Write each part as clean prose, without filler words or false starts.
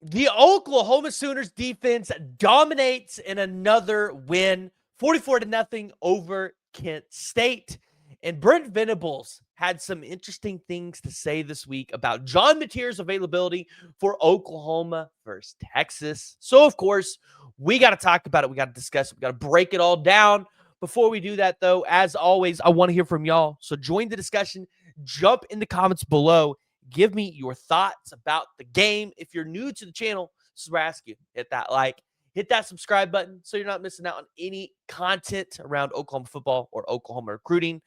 The Oklahoma Sooners defense dominates in another win, 44-0 over Kent State. And Brent Venables had some interesting things to say this week about John Mateer's availability for Oklahoma versus Texas. So, of course, we got to talk about it. We got to discuss it. We got to break it all down. Before we do that, though, as always, I want to hear from y'all. So join the discussion. Jump in the comments below. Give me your thoughts about the game. If you're new to the channel, this is where I ask you, hit that like, hit that subscribe button so you're not missing out on any content around Oklahoma football or Oklahoma recruiting.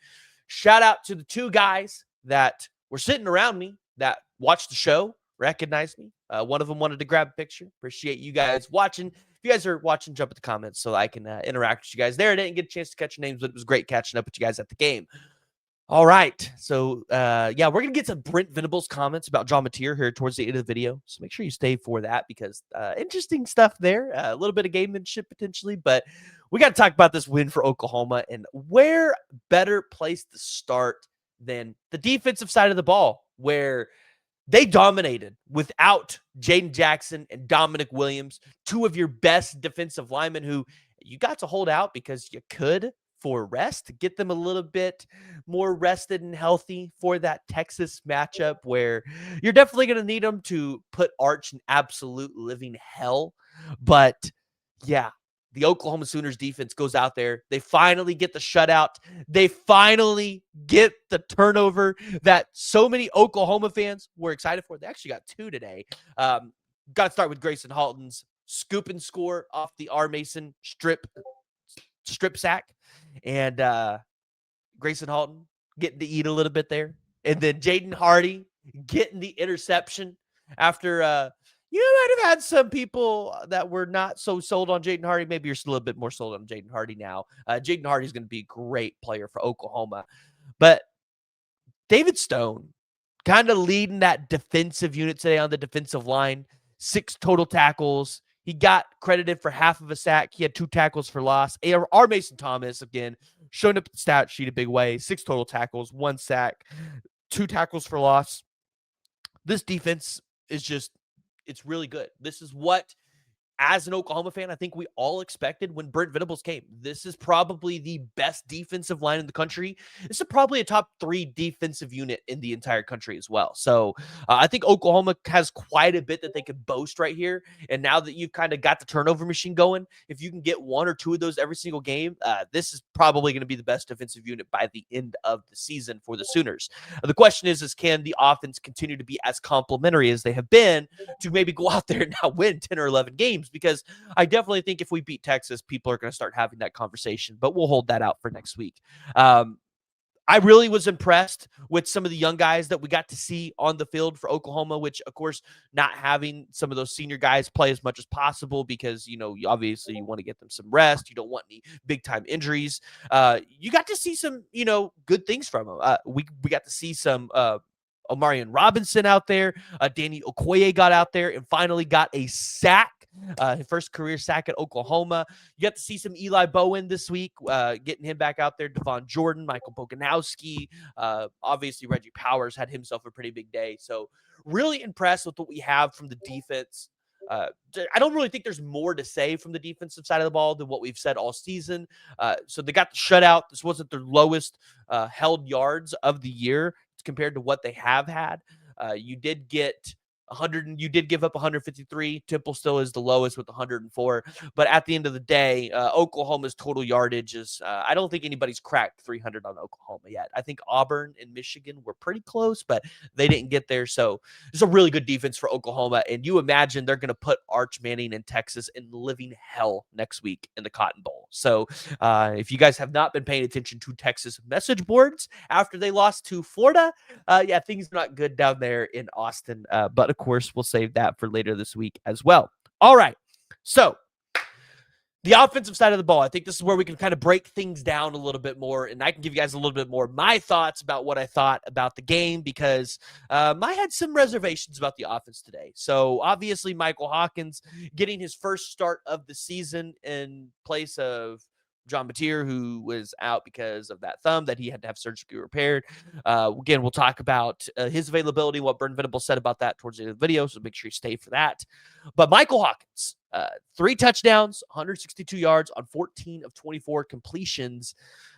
Shout out to the two guys that were sitting around me that watched the show, recognized me. One of them wanted to grab a picture. Appreciate you guys watching. If you guys are watching, jump in the comments so I can interact with you guys there. I didn't get a chance to catch your names, but it was great catching up with you guys at the game. All right. So, yeah, we're going to get to Brent Venables' comments about John Mateer here towards the end of the video. So make sure you stay for that because interesting stuff there. A little bit of gamemanship potentially, but we got to talk about this win for Oklahoma and where better place to start than the defensive side of the ball where they dominated without Jaden Jackson and Dominic Williams, two of your best defensive linemen who you got to hold out because you could for rest to get them a little bit more rested and healthy for that Texas matchup where you're definitely going to need them to put Arch in absolute living hell. But yeah, the Oklahoma Sooners defense goes out there. They finally get the shutout. They finally get the turnover that so many Oklahoma fans were excited for. They actually got two today. Got to start with Grayson Halton's scoop and score off the R. Mason strip sack. And Grayson Halton getting to eat a little bit there. And then Jaden Hardy getting the interception after you might have had some people that were not so sold on Jaden Hardy. Maybe you're still a little bit more sold on Jaden Hardy now. Jaden Hardy is going to be a great player for Oklahoma. But David Stone kind of leading that defensive unit today on the defensive line. 6 total tackles. He got credited for half of a sack. He had 2 tackles for loss. R. Mason Thomas, again, showing up at the stat sheet a big way. 6 total tackles, 1 sack, 2 tackles for loss. This defense is just, it's really good. This is what, as an Oklahoma fan, I think we all expected when Brent Venables came. This is probably the best defensive line in the country. This is probably a top 3 defensive unit in the entire country as well. So I think Oklahoma has quite a bit that they could boast right here. And now that you've kind of got the turnover machine going, if you can get 1 or 2 of those every single game, this is probably going to be the best defensive unit by the end of the season for the Sooners. The question is can the offense continue to be as complimentary as they have been to maybe go out there and now win 10 or 11 games? Because I definitely think if we beat Texas, people are going to start having that conversation, but we'll hold that out for next week. I really was impressed with some of the young guys that we got to see on the field for Oklahoma, which, of course, not having some of those senior guys play as much as possible because, you know, obviously you want to get them some rest. You don't want any big-time injuries. You got to see some, you know, good things from them. We got to see some Omarion Robinson out there. Danny Okoye got out there and finally got a sack. His first career sack at Oklahoma. You got to see some Eli Bowen this week, getting him back out there. Devon Jordan, Michael Boganowski, obviously Reggie Powers had himself a pretty big day. So really impressed with what we have from the defense. I don't really think there's more to say from the defensive side of the ball than what we've said all season. So they got the shutout. This wasn't their lowest held yards of the year compared to what they have had. You did get 100, you did give up 153. Temple still is the lowest with 104. But at the end of the day, Oklahoma's total yardage is, I don't think anybody's cracked 300 on Oklahoma yet. I think Auburn and Michigan were pretty close, but they didn't get there. So it's a really good defense for Oklahoma. And you imagine they're going to put Arch Manning in Texas in living hell next week in the Cotton Bowl. So if you guys have not been paying attention to Texas message boards after they lost to Florida, yeah, things are not good down there in Austin. But of course, we'll save that for later this week as well. All right. So the offensive side of the ball, I think this is where we can kind of break things down a little bit more, and I can give you guys a little bit more of my thoughts about what I thought about the game because I had some reservations about the offense today. So obviously, Michael Hawkins getting his first start of the season in place of John Mateer, who was out because of that thumb that he had to have surgically repaired. Again, we'll talk about his availability, what Brent Venables said about that towards the end of the video, so make sure you stay for that. But Michael Hawkins, 3 touchdowns, 162 yards on 14 of 24 completions.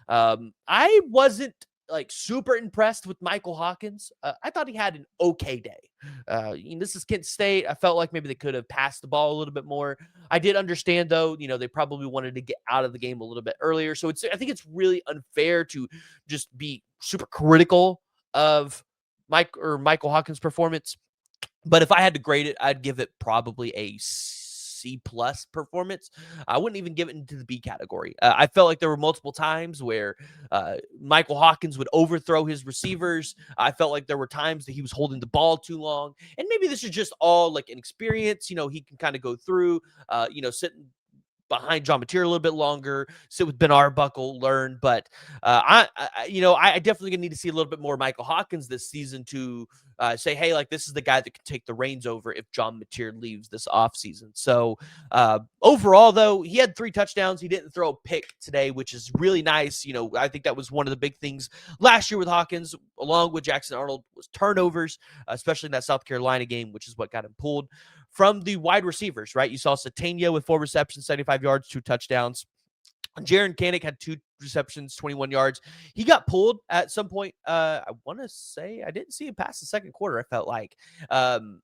I wasn't like super impressed with Michael Hawkins. I thought he had an okay day. This is Kent State. I felt like maybe they could have passed the ball a little bit more. I did understand though, they probably wanted to get out of the game a little bit earlier. So I think it's really unfair to just be super critical of Michael Hawkins' performance. But if I had to grade it, I'd give it probably a C plus performance. I wouldn't even give it into the B category. I felt like there were multiple times where Michael Hawkins would overthrow his receivers. I felt like there were times that he was holding the ball too long. And maybe this is just all like an experience. He can kind of go through, sitting behind John Mateer a little bit longer, sit with Ben Arbuckle, learn. But I definitely gonna need to see a little bit more Michael Hawkins this season to say, hey, like this is the guy that can take the reins over if John Mateer leaves this offseason. So overall, though, he had 3 touchdowns. He didn't throw a pick today, which is really nice. I think that was one of the big things last year with Hawkins, along with Jackson Arnold, was turnovers, especially in that South Carolina game, which is what got him pulled. From the wide receivers, right? You saw Satania with 4 receptions, 75 yards, 2 touchdowns. Jaron Kanik had 2 receptions, 21 yards. He got pulled at some point. I want to say I didn't see him past the second quarter, I felt like. And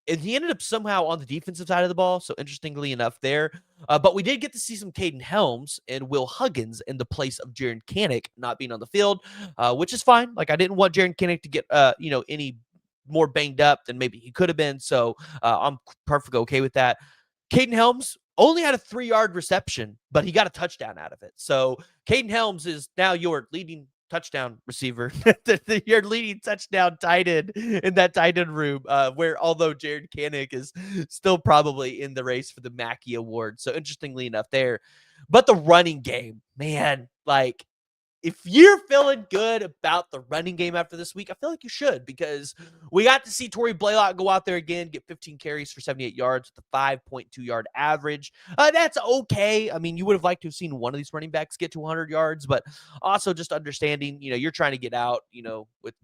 he ended up somehow on the defensive side of the ball. So interestingly enough there. But we did get to see some Caden Helms and Will Huggins in the place of Jaron Kanik not being on the field, which is fine. Like I didn't want Jaron Kanik to get, any more banged up than maybe he could have been. So I'm perfectly okay with that. Caden Helms only had a 3-yard reception, but he got a touchdown out of it. So Caden Helms is now your leading touchdown receiver, your leading touchdown tight end in that tight end room, where although Jaron Kanik is still probably in the race for the Mackey Award. So interestingly enough there. But the running game, man, like if you're feeling good about the running game after this week, I feel like you should, because we got to see Torrey Blaylock go out there again, get 15 carries for 78 yards with a 5.2-yard average. That's okay. I mean, you would have liked to have seen one of these running backs get to 100 yards, but also just understanding, you're trying to get out, with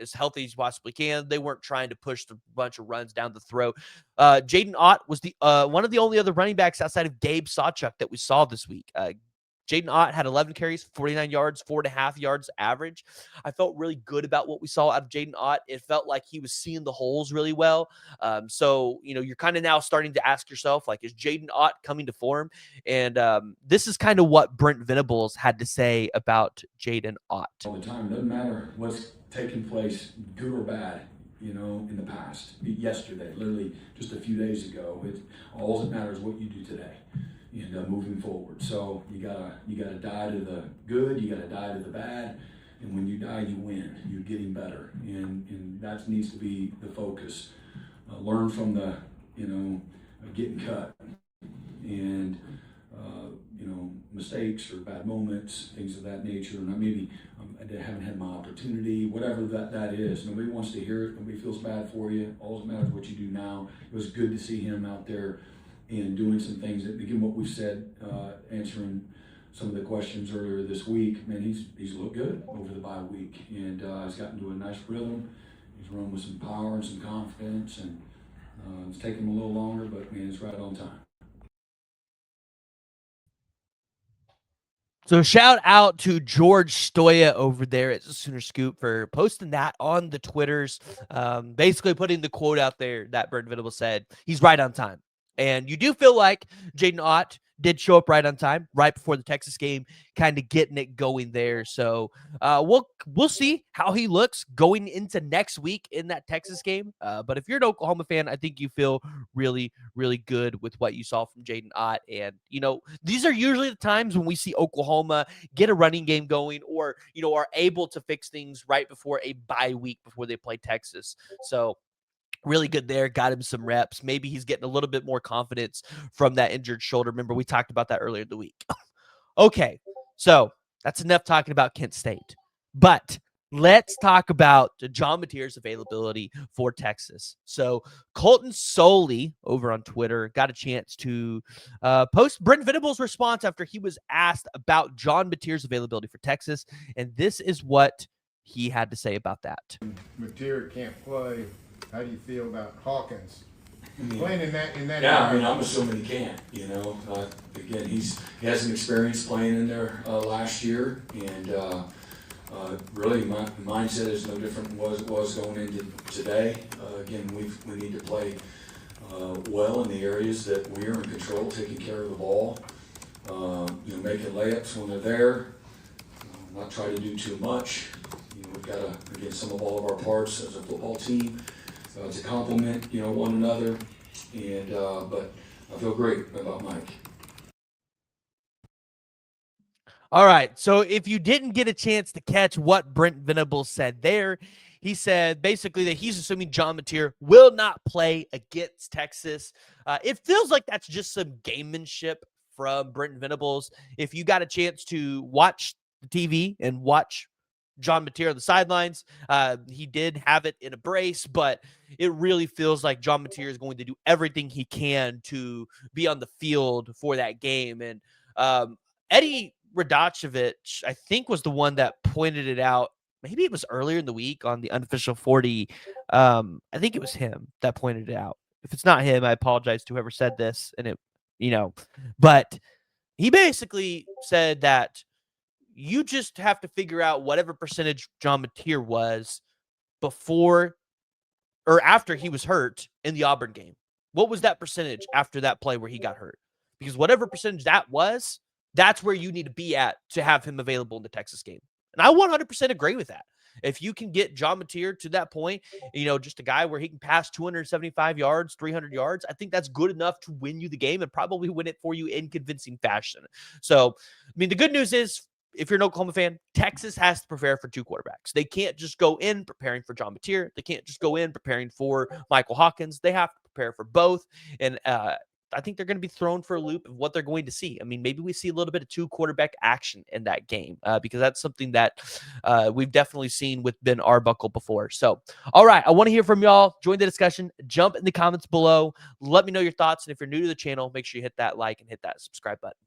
as healthy as you possibly can. They weren't trying to push a bunch of runs down the throat. Jaydn Ott was the one of the only other running backs outside of Gabe Sawchuk that we saw this week. Jaydn Ott had 11 carries, 49 yards, 4.5 yards average. I felt really good about what we saw out of Jaydn Ott. It felt like he was seeing the holes really well. So, you're kind of now starting to ask yourself, like, is Jaydn Ott coming to form? And this is kind of what Brent Venables had to say about Jaydn Ott. All the time. Doesn't matter what's taking place, good or bad, in the past. Yesterday, literally just a few days ago. All that matters is what you do today. Moving forward. So you gotta die to the good, you gotta die to the bad, and when you die, you win. You're getting better, and that needs to be the focus. Learn from the getting cut, and mistakes or bad moments, things of that nature. And maybe I haven't had my opportunity, whatever that is. Nobody wants to hear it. Nobody feels bad for you. All that matters is what you do now. It was good to see him out there and doing some things that, again, what we said, answering some of the questions earlier this week. Man, he's looked good over the bye week, and he's gotten to a nice rhythm. He's run with some power and some confidence, and it's taken him a little longer, but man, it's right on time. So shout out to George Stoya over there at the Sooner Scoop for posting that on the Twitters, basically putting the quote out there that Brent Venables said. He's right on time. And you do feel like Jaydn Ott did show up right on time, right before the Texas game, kind of getting it going there. So we'll see how he looks going into next week in that Texas game. But if you're an Oklahoma fan, I think you feel really, really good with what you saw from Jaydn Ott. And, these are usually the times when we see Oklahoma get a running game going, or, are able to fix things right before a bye week before they play Texas. So really good there. Got him some reps. Maybe he's getting a little bit more confidence from that injured shoulder. Remember, we talked about that earlier in the week. Okay, so that's enough talking about Kent State. But let's talk about John Mateer's availability for Texas. So Colton Soley over on Twitter got a chance to post Brent Venables' response after he was asked about John Mateer's availability for Texas, and this is what he had to say about that. Mateer can't play. How do you feel about Hawkins playing in that? Yeah, I mean, I'm assuming he can't. Again, he has some experience playing in there last year, and really, my mindset is no different than what it was going into today. Again, we need to play well in the areas that we are in control, taking care of the ball, making layups when they're there, not try to do too much. We've got to, again, some of all of our parts as a football team to complement, one another. And but I feel great about Mike. All right. So if you didn't get a chance to catch what Brent Venables said there, he said basically that he's assuming John Mateer will not play against Texas. It feels like that's just some gamemanship from Brent Venables. If you got a chance to watch the TV and watch John Mateer on the sidelines, he did have it in a brace, but it really feels like John Mateer is going to do everything he can to be on the field for that game. And Eddie Radachevich, I think, was the one that pointed it out. Maybe it was earlier in the week on the unofficial 40. I think it was him that pointed it out. If it's not him, I apologize to whoever said this. And but he basically said that you just have to figure out whatever percentage John Mateer was before or after he was hurt in the Auburn game. What was that percentage after that play where he got hurt? Because whatever percentage that was, that's where you need to be at to have him available in the Texas game. And I 100% agree with that. If you can get John Mateer to that point, just a guy where he can pass 275 yards, 300 yards, I think that's good enough to win you the game and probably win it for you in convincing fashion. So, the good news is, if you're an Oklahoma fan, Texas has to prepare for two quarterbacks. They can't just go in preparing for John Mateer. They can't just go in preparing for Michael Hawkins. They have to prepare for both. And I think they're going to be thrown for a loop of what they're going to see. Maybe we see a little bit of two quarterback action in that game because that's something that we've definitely seen with Ben Arbuckle before. So, all right, I want to hear from y'all. Join the discussion. Jump in the comments below. Let me know your thoughts. And if you're new to the channel, make sure you hit that like and hit that subscribe button.